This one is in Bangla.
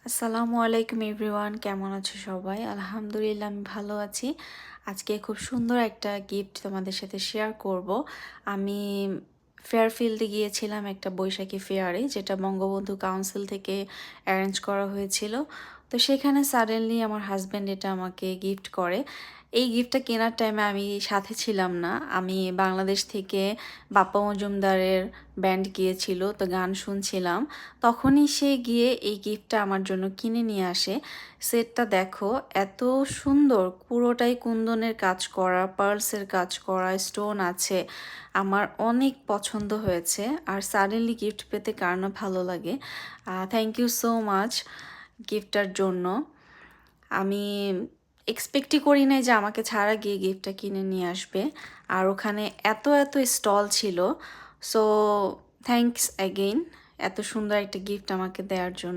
আসসালামু আলাইকুম এভরিওয়ান, কেমন আছো সবাই? আলহামদুলিল্লাহ আমি ভালো আছি। আজকে খুব সুন্দর একটা গিফট তোমাদের সাথে শেয়ার করব। আমি ফেয়ারফিল্ডে গিয়েছিলাম একটা বৈশাখী ফেয়ারে, যেটা বঙ্গবন্ধু কাউন্সিল থেকে অ্যারেঞ্জ করা হয়েছিল। তো সেখানে সাডেনলি আমার হাজব্যান্ড এটা আমাকে গিফট করে। এই গিফটটা কেনার টাইমে আমি সাথে ছিলাম না। আমি বাংলাদেশ থেকে বাপ্পা মজুমদারের ব্যান্ড গিয়েছিল, তো গান শুনছিলাম। তখনই সে গিয়ে এই গিফটটা আমার জন্য কিনে নিয়ে আসে। সেটটা দেখো, এত সুন্দর, পুরোটাই কুন্দনের কাজ করা, পার্লসের কাজ করা, স্টোন আছে। আমার অনেক পছন্দ হয়েছে। আর সাডেনলি গিফট পেতে কার না ভালো লাগে। থ্যাংক ইউ সো মাচ গিফটটার জন্য। আমি এক্সপেক্টই করি নাই যে আমাকে ছাড়া গিয়ে গিফটটা কিনে নিয়ে আসবে। আর ওখানে এত এত স্টল ছিল। সো থ্যাঙ্কস অ্যাগেইন এত সুন্দর একটা গিফট আমাকে দেওয়ার জন্য।